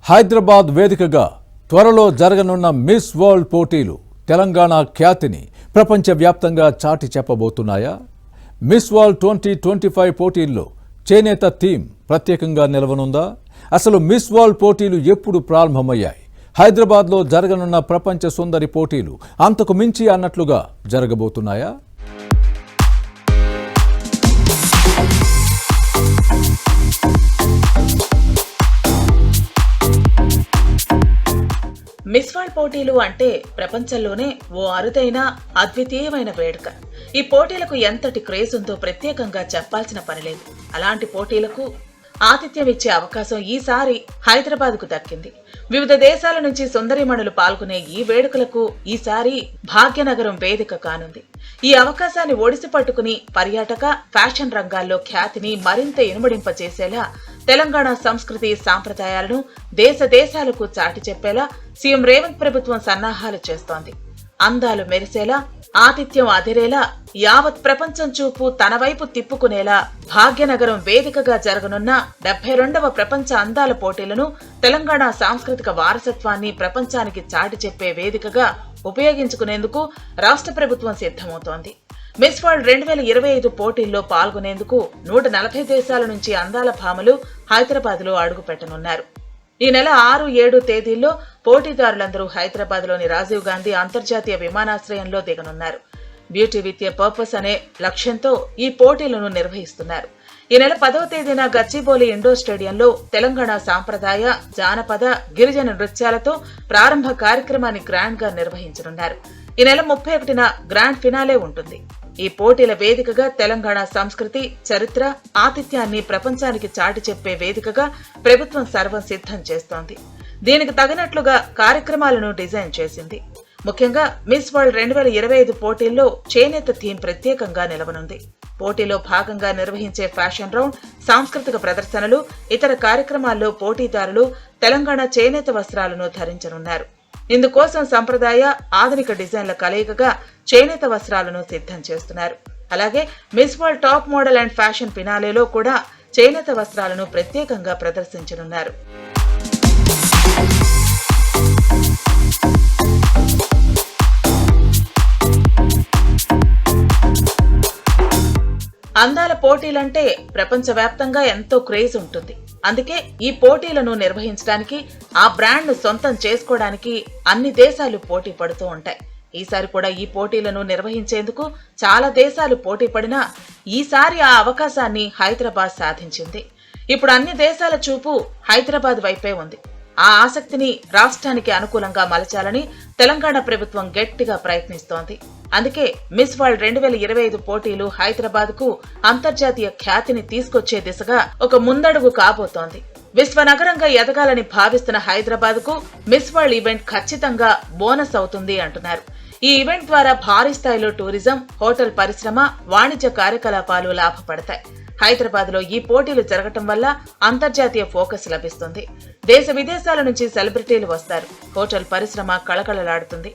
హైదరాబాద్ వేదికగా త్వరలో జరగనున్న మిస్ వరల్డ్ పోటీలు తెలంగాణ ఖ్యాతిని ప్రపంచవ్యాప్తంగా చాటి చెప్పబోతున్నాయా? మిస్ వరల్డ్ 2025 పోటీల్లో చేనేత థీమ్ ప్రత్యేకంగా నిలవనుందా? అసలు మిస్ వరల్డ్ పోటీలు ఎప్పుడు ప్రారంభమయ్యాయి? హైదరాబాద్లో జరగనున్న ప్రపంచ సుందరి పోటీలు అంతకు మించి అన్నట్లుగా జరగబోతున్నాయా? మిస్ వరల్డ్ పోటీలు అంటే ప్రపంచంలోనే ఓ అరుదైన అద్వితీయమైన వేడుక. ఈ పోటీలకు ఎంతటి క్రేజ్ ఉందో ప్రత్యేకంగా చెప్పాల్సిన పనిలేదు. అలాంటి పోటీలకు ఆతిథ్యం ఇచ్చే అవకాశం ఈసారి హైదరాబాద్ కు దక్కింది. వివిధ దేశాల నుంచి సుందరీమణులు పాల్గొనే ఈ వేడుకలకు ఈసారి భాగ్యనగరం వేదిక కానుంది. ఈ అవకాశాన్ని ఒడిసి పట్టుకుని పర్యాటక, ఫ్యాషన్ రంగాల్లో ఖ్యాతిని మరింత ఇనుమడింపచేసేలా తెలంగాణ సంస్కృతి సాంప్రదాయాలను దేశ దేశాలకు చాటి చెప్పేలా సీఎం రేవంత్ ప్రభుత్వం సన్నాహాలు చేస్తోంది. అందాలు మెరిసేలా, ఆతిథ్యం అదిరేలా, యావత్ ప్రపంచం చూపు తన వైపు తిప్పుకునేలా భాగ్యనగరం వేదికగా జరగనున్న 72వ ప్రపంచ అందాల పోటీలను తెలంగాణ సాంస్కృతిక వారసత్వాన్ని ప్రపంచానికి చాటి చెప్పే వేదికగా ఉపయోగించుకునేందుకు రాష్ట్ర ప్రభుత్వం సిద్ధమవుతోంది. మిస్ వరల్డ్ 2025 పోటీల్లో పాల్గొనేందుకు 140 దేశాల నుంచి అందాల భామలు హైదరాబాద్ లో అడుగు పెట్టనున్నారు. ఈ నెల 6-7 తేదీల్లో పోటీదారులందరూ హైదరాబాద్ లోని రాజీవ్ గాంధీ అంతర్జాతీయ విమానాశ్రయంలో దిగనున్నారు. బ్యూటీ విత్ ఎ పర్పస్ అనే లక్ష్యంతో ఈ పోటీలను నిర్వహిస్తున్నారు. ఈ నెల 10వ తేదీన గచ్చిబౌలి ఇండోర్ స్టేడియంలో తెలంగాణ సాంప్రదాయ, జానపద, గిరిజన నృత్యాలతో ప్రారంభ కార్యక్రమాన్ని గ్రాండ్ గా నిర్వహించనున్నారు. ఈ నెల 31న గ్రాండ్ ఫినాలే ఉంటుంది. ఈ పోటీల వేదికగా తెలంగాణ సంస్కృతి, చరిత్ర, ఆతిథ్యాన్ని ప్రపంచానికి చాటి చెప్పే వేదికగా ప్రభుత్వం సర్వం సిద్ధం చేస్తోంది. దీనికి తగినట్లుగా కార్యక్రమాలను డిజైన్ చేసింది. ముఖ్యంగా మిస్ వరల్డ్ 2025 పోటీల్లో చేనేత థీమ్ ప్రత్యేకంగా నిలవనుంది. పోటీలో భాగంగా నిర్వహించే ఫ్యాషన్ రౌండ్, సాంస్కృతిక ప్రదర్శనలు, ఇతర కార్యక్రమాల్లో పోటీదారులు తెలంగాణ చేనేత వస్త్రాలను ధరించనున్నారు. ఇందుకోసం సంప్రదాయ, ఆధునిక డిజైన్ల కలయికగా చేనేత వస్త్రాలను సిద్ధం చేస్తున్నారు. అలాగే Miss World top model and fashion ఫినాలేలో కూడా చేనేత వస్త్రాలను ప్రత్యేకంగా ప్రదర్శించనున్నారు. అందాల పోటీలంటే ప్రపంచవ్యాప్తంగా ఎంతో క్రేజ్ ఉంటుంది. అందుకే ఈ పోటీలను నిర్వహించడానికి, ఆ బ్రాండ్ ను సొంతం చేసుకోవడానికి అన్ని దేశాలు పోటీ పడుతూ ఉంటాయి. ఈసారి కూడా ఈ పోటీలను నిర్వహించేందుకు చాలా దేశాలు పోటీ పడినా ఈసారి ఆ అవకాశాన్ని హైదరాబాద్ సాధించింది. ఇప్పుడు అన్ని దేశాల చూపు హైదరాబాద్ వైపే ఉంది. ఆ ఆసక్తిని రాష్ట్రానికి అనుకూలంగా మలచాలని తెలంగాణ ప్రభుత్వం గట్టిగా ప్రయత్నిస్తోంది. అందుకే మిస్ వరల్డ్ 2025 పోటీలు హైదరాబాద్ కు అంతర్జాతీయ ఖ్యాతిని తీసుకొచ్చే దిశగా ఒక ముందడుగు కాబోతోంది. విశ్వనగరంగా ఎదగాలని భావిస్తున్న హైదరాబాద్ కు మిస్ వరల్డ్ ఈవెంట్ ఖచ్చితంగా బోనస్ అవుతుంది అంటున్నారు. ఈ ఈవెంట్ ద్వారా భారీ స్థాయిలో టూరిజం, హోటల్ పరిశ్రమ, వాణిజ్య కార్యకలాపాలు లాభపడతాయి. హైదరాబాద్ లో ఈ పోటీలు జరగటం వల్ల అంతర్జాతీయ ఫోకస్ లభిస్తుంది. దేశ విదేశాల నుంచి సెలబ్రిటీలు వస్తారు. హోటల్ పరిశ్రమ కళకళలాడుతుంది.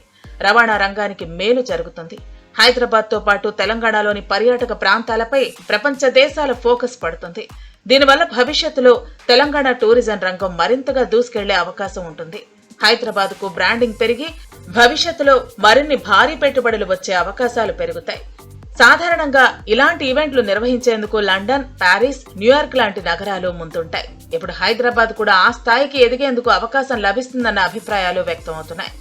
రవాణా రంగానికి మేలు జరుగుతుంది. హైదరాబాద్ తో పాటు తెలంగాణలోని పర్యాటక ప్రాంతాలపై ప్రపంచ దేశాల ఫోకస్ పడుతుంది. దీనివల్ల భవిష్యత్తులో తెలంగాణ టూరిజం రంగం మరింతగా దూసుకెళ్లే అవకాశం ఉంటుంది. హైదరాబాద్ కు బ్రాండింగ్ పెరిగి భవిష్యత్తులో మరిన్ని భారీ పెట్టుబడులు వచ్చే అవకాశాలు పెరుగుతాయి. సాధారణంగా ఇలాంటి ఈవెంట్లు నిర్వహించేందుకు లండన్, ప్యారిస్, న్యూయార్క్ లాంటి నగరాలు ముందుంటాయి. ఇప్పుడు హైదరాబాద్ కూడా ఆ స్థాయికి ఎదిగేందుకు అవకాశం లభిస్తుందన్న అభిప్రాయాలు వ్యక్తమవుతున్నాయి.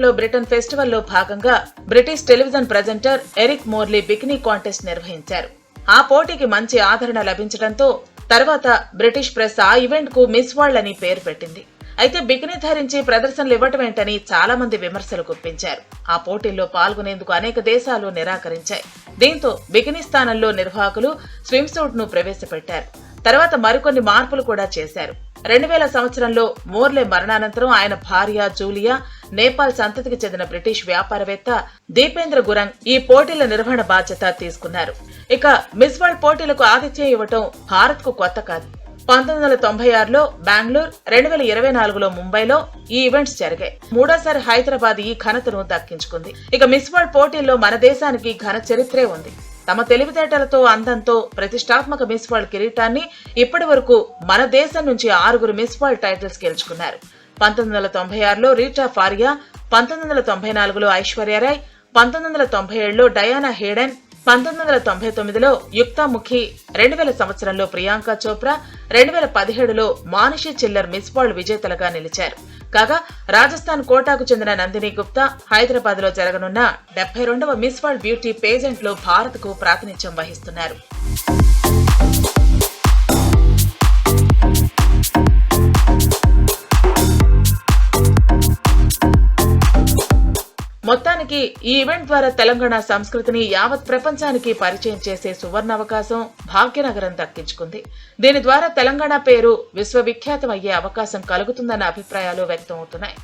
లో బ్రిటన్ ఫెస్టివల్ లో భాగంగా British television presenter Eric Morley bikini contest నిర్వహించారు. ఆ పోటీకి మంచి ఆదరణ లభించడంతో తర్వాత బ్రిటిష్ ప్రెస్ ఆ ఈవెంట్ కు మిస్ వరల్డ్ అని పేరు పెట్టింది. అయితే బికినీ ధరించి ప్రదర్శనలు ఇవ్వటమేంటని చాలా మంది విమర్శలు గుప్పించారు. ఆ పోటీల్లో పాల్గొనేందుకు అనేక దేశాలు నిరాకరించాయి. దీంతో బికినీ స్థానంలో నిర్వాహకులు స్విమ్ సూట్ ను ప్రవేశపెట్టారు. తర్వాత మరికొన్ని మార్పులు కూడా చేశారు. 2000 సంవత్సరంలో మోర్లే మరణానంతరం ఆయన భార్య జూలియా, నేపాల్ సంతతికి చెందిన బ్రిటిష్ వ్యాపారవేత్త దీపేంద్ర గురంగ్ ఈ పోటీల నిర్వహణ బాధ్యత తీసుకున్నారు. ఇక మిస్ వరల్డ్ పోటీలకు ఆతిథ్యం ఇవ్వటం భారత్ కు కొత్త కాదు. 1996లో బెంగళూరు, 2024లో ముంబైలో ఈ ఈవెంట్స్ జరిగాయి. మూడోసారి హైదరాబాద్ ఈ ఘనతను దక్కించుకుంది. ఇక మిస్ వరల్డ్ పోటీల్లో మన దేశానికి ఘన చరిత్రే ఉంది. తమ తెలివితేటలతో, అందంతో ప్రతిష్టాత్మక మిస్ వరల్డ్ కిరీటాన్ని ఇప్పటి వరకు మన దేశం నుంచి 6 మిస్ వరల్డ్ టైటిల్స్ గెలుచుకున్నారు. 1996లో Rita Faria, 1994లో Aishwarya Rai, 1997లో Diana Hayden, 1999లో Yukta Mookhey, 2000 సంవత్సరంలో ప్రియాంక చోప్రా, 2017లో మానుషి చిల్లర్ మిస్ వరల్డ్ విజేతలుగా నిలిచారు. కాగా రాజస్థాన్ కోటాకు చెందిన నందిని గుప్తా హైదరాబాద్ లో జరగనున్న 72వ మిస్ వరల్డ్ బ్యూటీ పేజెంట్ లో భారత్ కు ప్రాతినిధ్యం వహిస్తున్నారు. మొత్తానికి ఈ ఈవెంట్ ద్వారా తెలంగాణ సంస్కృతిని యావత్ ప్రపంచానికి పరిచయం చేసే సువర్ణ అవకాశం భాగ్యనగరం దక్కించుకుంది. దీని ద్వారా తెలంగాణ పేరు విశ్వవిఖ్యాతం అయ్యే అవకాశం కలుగుతుందన్న అభిప్రాయాలు వ్యక్తమవుతున్నాయి.